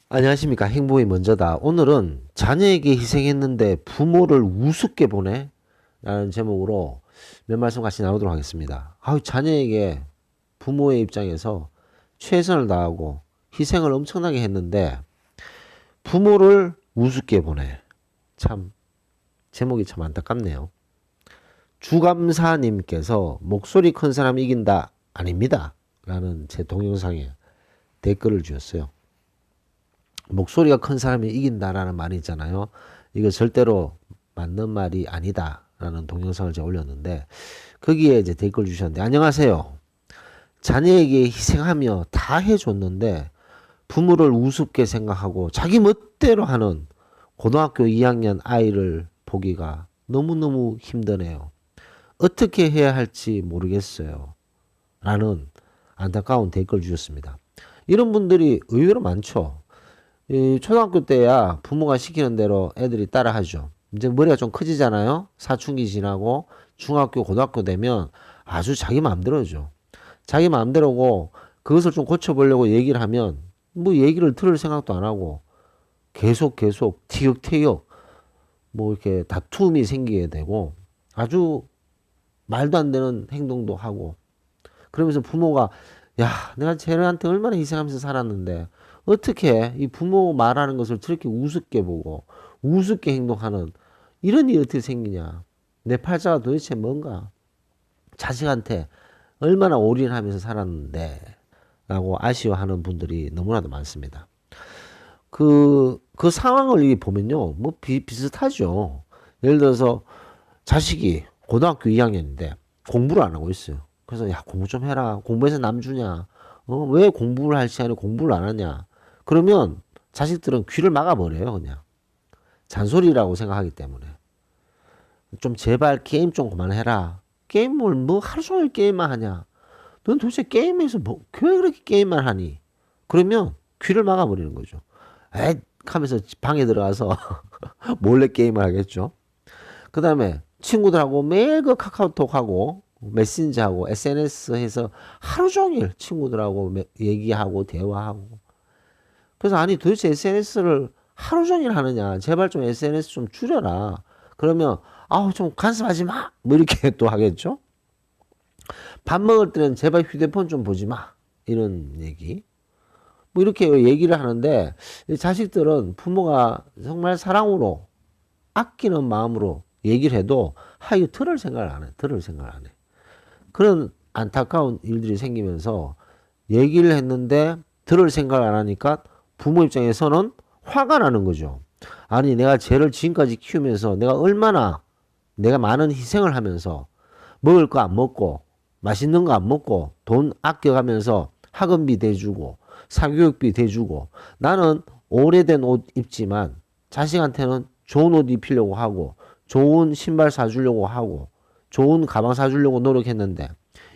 안녕하십니까. 행복이 먼저다. 오늘은 자녀에게 희생했는데 부모를 우습게 보네? 라는 제목으로 몇 말씀 같이 나누도록 하겠습니다. 자녀에게 부모의 입장에서 최선을 다하고 희생을 엄청나게 했는데 부모를 우습게 보네. 참, 제목이 참 안타깝네요. 주감사님께서 목소리 큰 사람 이긴다. 아닙니다. 라는 제 동영상에 댓글을 주셨어요. 목소리가 큰 사람이 이긴다라는 말이 있잖아요. 이거 절대로 맞는 말이 아니다라는 동영상을 제가 올렸는데 거기에 이제 댓글 주셨는데 안녕하세요. 자녀에게 희생하며 다 해줬는데 부모를 우습게 생각하고 자기 멋대로 하는 고등학교 2학년 아이를 보기가 너무너무 힘드네요. 어떻게 해야 할지 모르겠어요. 라는 안타까운 댓글 주셨습니다. 이런 분들이 의외로 많죠. 이 초등학교 때야 부모가 시키는 대로 애들이 따라하죠. 이제 머리가 좀 커지잖아요. 사춘기 지나고 중학교, 고등학교 되면 아주 자기 마음대로죠. 자기 마음대로고 그것을 좀 고쳐보려고 얘기를 하면 뭐 얘기를 들을 생각도 안 하고 계속 티격태격 뭐 이렇게 다툼이 생기게 되고 아주 말도 안 되는 행동도 하고 그러면서 부모가 야, 내가 쟤네한테 얼마나 희생하면서 살았는데 어떻게 이 부모 말하는 것을 저렇게 우습게 보고 우습게 행동하는 이런 일이 어떻게 생기냐. 내 팔자가 도대체 뭔가. 자식한테 얼마나 올인하면서 살았는데 라고 아쉬워하는 분들이 너무나도 많습니다. 그 상황을 보면요. 뭐 비슷하죠. 예를 들어서 자식이 고등학교 2학년인데 공부를 안 하고 있어요. 그래서 야 공부 좀 해라. 공부해서 남 주냐. 왜 공부를 할 시간에 공부를 안 하냐. 그러면 자식들은 귀를 막아버려요. 그냥. 잔소리라고 생각하기 때문에. 좀 제발 게임 좀 그만해라. 게임을 뭐 하루 종일 게임만 하냐. 넌 도대체 게임에서 뭐, 왜 그렇게 게임만 하니? 그러면 귀를 막아버리는 거죠. 에잇 하면서 방에 들어가서 몰래 게임을 하겠죠. 그 다음에 친구들하고 매일 그 카카오톡하고 메신저하고 SNS 해서 하루 종일 친구들하고 얘기하고 대화하고 그래서 아니 도대체 SNS를 하루 종일 하느냐 제발 좀 SNS 좀 줄여라 그러면 아우 좀 간섭하지 마 뭐 이렇게 또 하겠죠. 밥 먹을 때는 제발 휴대폰 좀 보지 마 이런 얘기 뭐 이렇게 얘기를 하는데 자식들은 부모가 정말 사랑으로 아끼는 마음으로 얘기를 해도 이거 들을 생각을 안 해. 들을 생각을 안 해. 그런 안타까운 일들이 생기면서 얘기를 했는데 들을 생각을 안 하니까 부모 입장에서는 화가 나는 거죠. 아니 내가 쟤를 지금까지 키우면서 내가 많은 희생을 하면서 먹을 거 안 먹고 맛있는 거 안 먹고 돈 아껴가면서 학원비 대주고 사교육비 대주고 나는 오래된 옷 입지만 자식한테는 좋은 옷 입히려고 하고 좋은 신발 사주려고 하고 좋은 가방 사주려고 노력했는데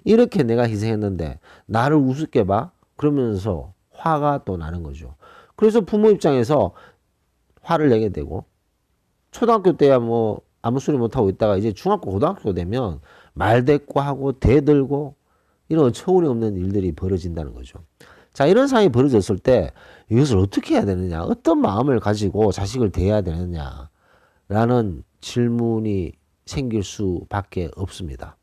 이렇게 내가 희생했는데 나를 우습게 봐? 그러면서 화가 또 나는 거죠. 그래서 부모 입장에서 화를 내게 되고 초등학교 때야 뭐 아무 소리 못하고 있다가 이제 중학교 고등학교 되면 말대꾸하고 대들고 이런 어처구니 없는 일들이 벌어진다는 거죠. 자, 이런 상황이 벌어졌을 때 이것을 어떻게 해야 되느냐, 어떤 마음을 가지고 자식을 대해야 되느냐라는 질문이 생길 수밖에 없습니다.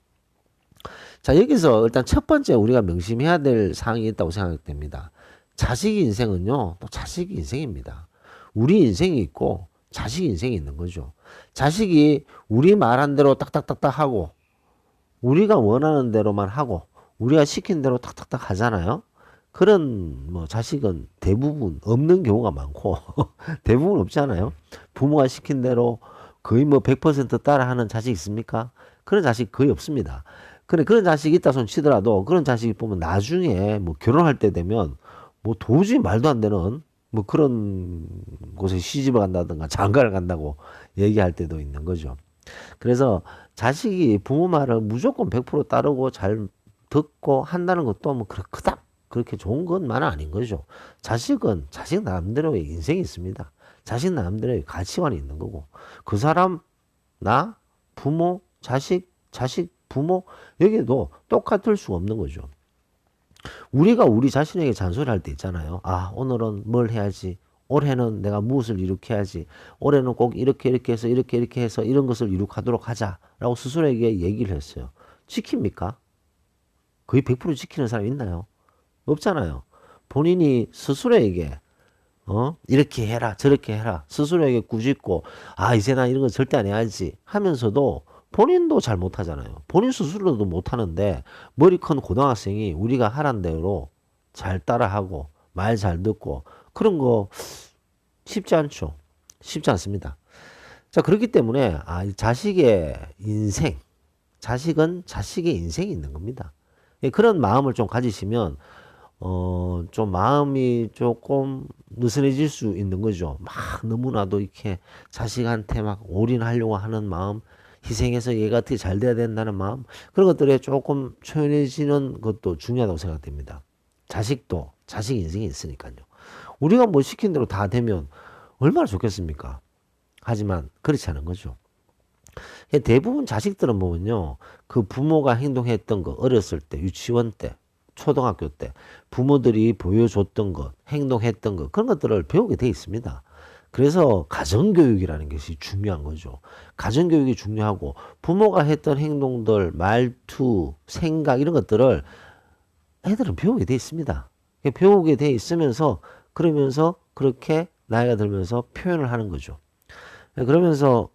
자, 여기서 일단 첫 번째 우리가 명심해야 될 사항이 있다고 생각됩니다. 자식 인생은요, 또 자식 인생입니다. 우리 인생이 있고 자식 인생이 있는 거죠. 자식이 우리 말한 대로 딱딱딱딱 하고 우리가 원하는 대로만 하고 우리가 시킨 대로 딱딱딱 하잖아요. 그런 뭐 자식은 대부분 없는 경우가 많고 대부분 없잖아요. 부모가 시킨 대로 거의 뭐 100% 따라하는 자식 있습니까? 그런 자식 거의 없습니다. 그런 자식이 있다 손 치더라도 그런 자식이 보면 나중에 뭐 결혼할 때 되면 뭐 도저히 말도 안 되는 뭐 그런 곳에 시집을 간다든가 장가를 간다고 얘기할 때도 있는 거죠. 그래서 자식이 부모 말을 무조건 100% 따르고 잘 듣고 한다는 것도 뭐 그닥 그렇게 좋은 것만은 아닌 거죠. 자식은 자식 나름대로의 인생이 있습니다. 자식 나름대로의 가치관이 있는 거고 그 사람 나 부모 자식 부모 여기도 똑같을 수 없는 거죠. 우리가 우리 자신에게 잔소리할 때 있잖아요. 아 오늘은 뭘 해야지 올해는 내가 무엇을 이룩해야지. 올해는 꼭 이렇게 해서 이렇게 해서 이런 것을 이룩하도록 하자라고 스스로에게 얘기를 했어요. 지킵니까? 거의 100% 지키는 사람이 있나요? 없잖아요. 본인이 스스로에게 이렇게 해라 저렇게 해라 스스로에게 꾸짖고 이제 나 이런 거 절대 안 해야지 하면서도 본인도 잘 못하잖아요. 본인 스스로도 못하는데 머리 큰 고등학생이 우리가 하란 대로 잘 따라하고 말 잘 듣고 그런 거 쉽지 않죠. 쉽지 않습니다. 자, 그렇기 때문에 자식의 인생, 자식은 자식의 인생이 있는 겁니다. 그런 마음을 좀 가지시면 좀 마음이 조금 느슨해질 수 있는 거죠. 막 너무나도 이렇게 자식한테 막 올인하려고 하는 마음, 희생해서 얘가 어떻게 잘 돼야 된다는 마음, 그런 것들에 조금 초연해지는 것도 중요하다고 생각됩니다. 자식도 자식 인생이 있으니까요. 우리가 뭐 시킨 대로 다 되면 얼마나 좋겠습니까? 하지만 그렇지 않은 거죠. 대부분 자식들은 보면요, 그 부모가 행동했던 거, 어렸을 때, 유치원 때, 초등학교 때, 부모들이 보여줬던 것, 행동했던 것, 그런 것들을 배우게 돼 있습니다. 그래서 가정교육이라는 것이 중요한 거죠. 가정교육이 중요하고, 부모가 했던 행동들, 말투, 생각, 이런 것들을 애들은 배우게 돼 있습니다. 배우게 돼 있으면서, 그러면서 그렇게 나이가 들면서 표현을 하는 거죠. 그러면서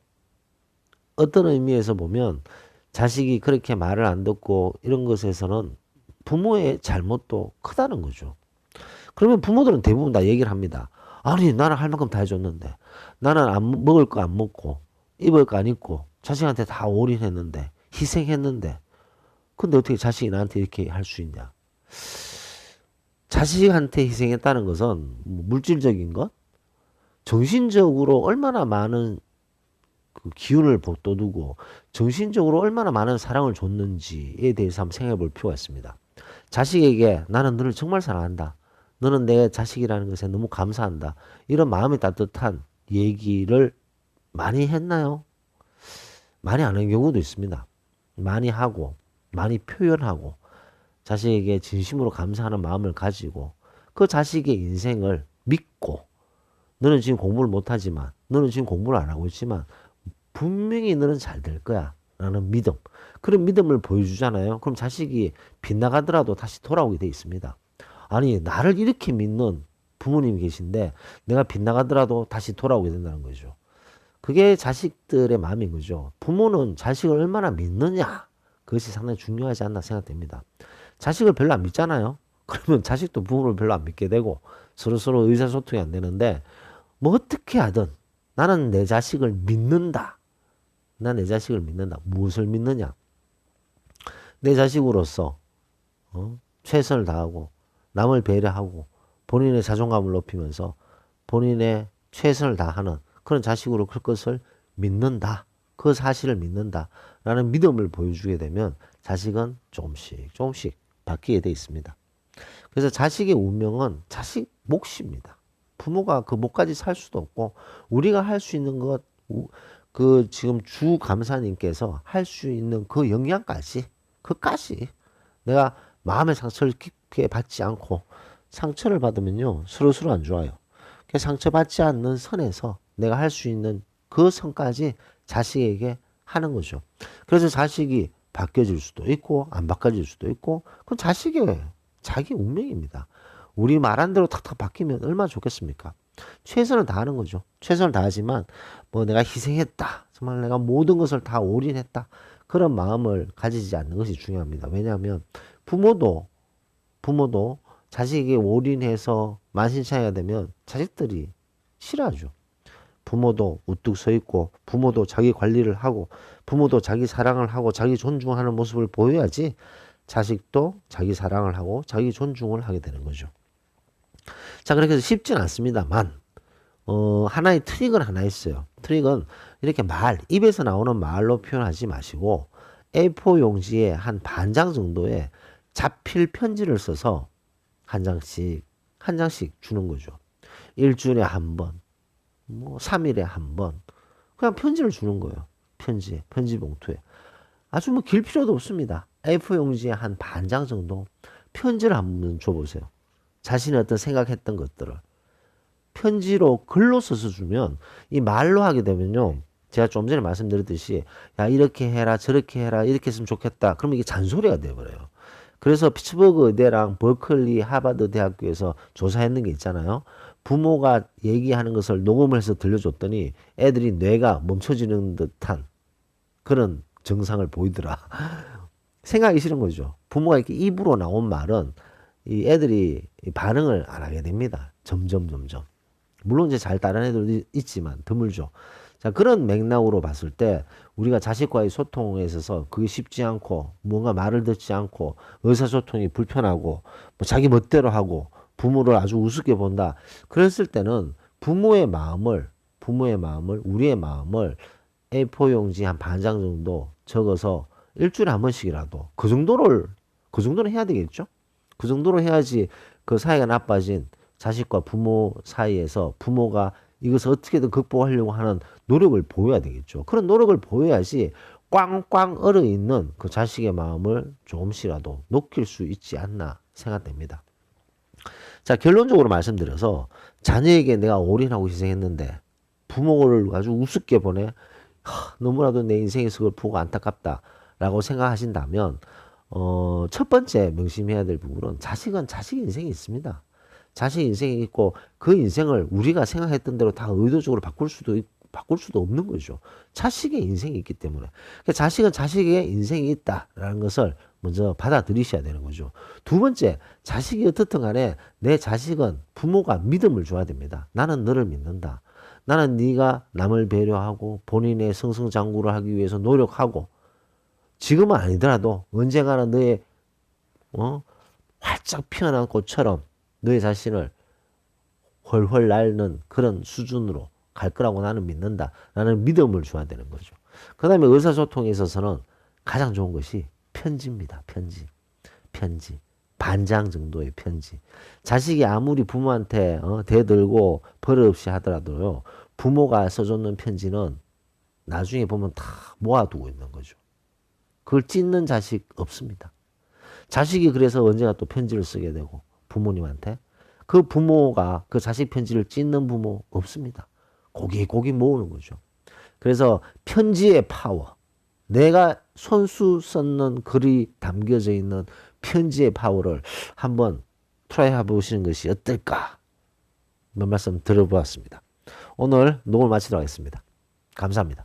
어떤 의미에서 보면 자식이 그렇게 말을 안 듣고 이런 것에서는 부모의 잘못도 크다는 거죠. 그러면 부모들은 대부분 다 얘기를 합니다. 아니, 나는 할 만큼 다 해줬는데, 나는 먹을 거 안 먹고, 입을 거 안 입고, 자식한테 다 올인했는데, 희생했는데, 근데 어떻게 자식이 나한테 이렇게 할 수 있냐? 자식한테 희생했다는 것은 물질적인 것, 정신적으로 얼마나 많은 그 기운을 돋우고 정신적으로 얼마나 많은 사랑을 줬는지에 대해서 한번 생각해 볼 필요가 있습니다. 자식에게 나는 너를 정말 사랑한다. 너는 내 자식이라는 것에 너무 감사한다. 이런 마음이 따뜻한 얘기를 많이 했나요? 많이 안 한 경우도 있습니다. 많이 하고 많이 표현하고 자식에게 진심으로 감사하는 마음을 가지고 그 자식의 인생을 믿고 너는 지금 공부를 못하지만 너는 지금 공부를 안 하고 있지만 분명히 너는 잘 될 거야 라는 믿음, 그런 믿음을 보여주잖아요. 그럼 자식이 빗나가더라도 다시 돌아오게 돼 있습니다. 아니, 나를 이렇게 믿는 부모님이 계신데 내가 빗나가더라도 다시 돌아오게 된다는 거죠. 그게 자식들의 마음인 거죠. 부모는 자식을 얼마나 믿느냐, 그것이 상당히 중요하지 않나 생각됩니다. 자식을 별로 안 믿잖아요. 그러면 자식도 부모를 별로 안 믿게 되고 서로서로 의사소통이 안 되는데, 뭐 어떻게 하든 나는 내 자식을 믿는다. 난 내 자식을 믿는다. 무엇을 믿느냐? 내 자식으로서 최선을 다하고 남을 배려하고 본인의 자존감을 높이면서 본인의 최선을 다하는 그런 자식으로 클 것을 믿는다. 그 사실을 믿는다. 라는 믿음을 보여주게 되면 자식은 조금씩 바뀌게 돼 있습니다. 그래서 자식의 운명은 자식 몫입니다. 부모가 그 몫까지 살 수도 없고 우리가 할 수 있는 것, 그 지금 주 감사님께서 할 수 있는 그 영향까지, 그까지 내가 마음의 상처를 깊게 받지 않고, 상처를 받으면요 서로 안 좋아요. 그 상처받지 않는 선에서 내가 할 수 있는 그 선까지 자식에게 하는 거죠. 그래서 자식이 바뀌어질 수도 있고 안 바뀌어질 수도 있고, 그건 자식의 자기 운명입니다. 우리 말한 대로 탁탁 바뀌면 얼마나 좋겠습니까? 최선을 다하는 거죠. 최선을 다하지만 뭐 내가 희생했다, 정말 내가 모든 것을 다 올인했다, 그런 마음을 가지지 않는 것이 중요합니다. 왜냐하면 부모도 자식에게 올인해서 만신창이가 되면 자식들이 싫어하죠. 부모도 우뚝 서 있고 부모도 자기 관리를 하고 부모도 자기 사랑을 하고 자기 존중하는 모습을 보여야지 자식도 자기 사랑을 하고 자기 존중을 하게 되는 거죠. 자, 그렇게 해서 쉽진 않습니다만 하나의 트릭은 하나 있어요. 트릭은 이렇게 입에서 나오는 말로 표현하지 마시고 A4 용지에 한 반 장 정도의 자필 편지를 써서 한 장씩 주는 거죠. 일주일에 한 번, 뭐 3일에 한 번, 그냥 편지를 주는 거예요. 편지 봉투에. 아주 뭐 길 필요도 없습니다. A4 용지에 한 반 장 정도 편지를 한번 줘보세요. 자신의 어떤 생각했던 것들을. 편지로 글로 써서 주면 이 말로 하게 되면요. 제가 좀 전에 말씀드렸듯이 야 이렇게 해라 저렇게 해라 이렇게 했으면 좋겠다. 그러면 이게 잔소리가 돼버려요. 그래서 피츠버그 의대랑 버클리 하버드 대학교에서 조사했는 게 있잖아요. 부모가 얘기하는 것을 녹음을 해서 들려줬더니 애들이 뇌가 멈춰지는 듯한 그런 증상을 보이더라. 생각하기 싫은 거죠. 부모가 이렇게 입으로 나온 말은 이 애들이 반응을 안 하게 됩니다. 점점. 물론 이제 잘 따르는 애들도 있지만 드물죠. 자, 그런 맥락으로 봤을 때 우리가 자식과의 소통에 있어서 그게 쉽지 않고 뭔가 말을 듣지 않고 의사소통이 불편하고 뭐 자기 멋대로 하고 부모를 아주 우습게 본다. 그랬을 때는 부모의 마음을 우리의 마음을 A4 용지 한 반 장 정도 적어서 일주일에 한 번씩이라도 그 정도는 해야 되겠죠? 그 정도로 해야지 그 사이가 나빠진 자식과 부모 사이에서 부모가 이것을 어떻게든 극복하려고 하는 노력을 보여야 되겠죠. 그런 노력을 보여야지 꽝꽝 얼어 있는 그 자식의 마음을 조금씩이라도 녹일 수 있지 않나 생각됩니다. 자, 결론적으로 말씀드려서 자녀에게 내가 올인하고 희생했는데 부모를 아주 우습게 보내 너무나도 내 인생에서 그걸 보고 안타깝다라고 생각하신다면 첫 번째 명심해야 될 부분은 자식은 자식 인생이 있습니다. 자식 인생이 있고 그 인생을 우리가 생각했던 대로 다 의도적으로 바꿀 수도 없는 거죠. 자식의 인생이 있기 때문에. 그러니까 자식은 자식의 인생이 있다라는 것을 먼저 받아들이셔야 되는 거죠. 두 번째, 자식이 어떻든 간에 내 자식은 부모가 믿음을 줘야 됩니다. 나는 너를 믿는다. 나는 네가 남을 배려하고 본인의 승승장구를 하기 위해서 노력하고 지금은 아니더라도 언젠가는 너의 활짝 피어난 꽃처럼 너의 자신을 훨훨 날는 그런 수준으로 갈 거라고 나는 믿는다. 라는 믿음을 줘야 되는 거죠. 그 다음에 의사소통에 있어서는 가장 좋은 것이 편지입니다. 편지. 반장 정도의 편지. 자식이 아무리 부모한테 대들고 버릇없이 하더라도요. 부모가 써줬는 편지는 나중에 보면 다 모아두고 있는 거죠. 그걸 찢는 자식 없습니다. 자식이 그래서 언젠가 또 편지를 쓰게 되고 부모님한테 그 부모가 그 자식 편지를 찢는 부모 없습니다. 고기 모으는 거죠. 그래서 편지의 파워, 내가 손수 썼는 글이 담겨져 있는 편지의 파워를 한번 트라이 해보시는 것이 어떨까? 한번 말씀 들어보았습니다. 오늘 녹음을 마치도록 하겠습니다. 감사합니다.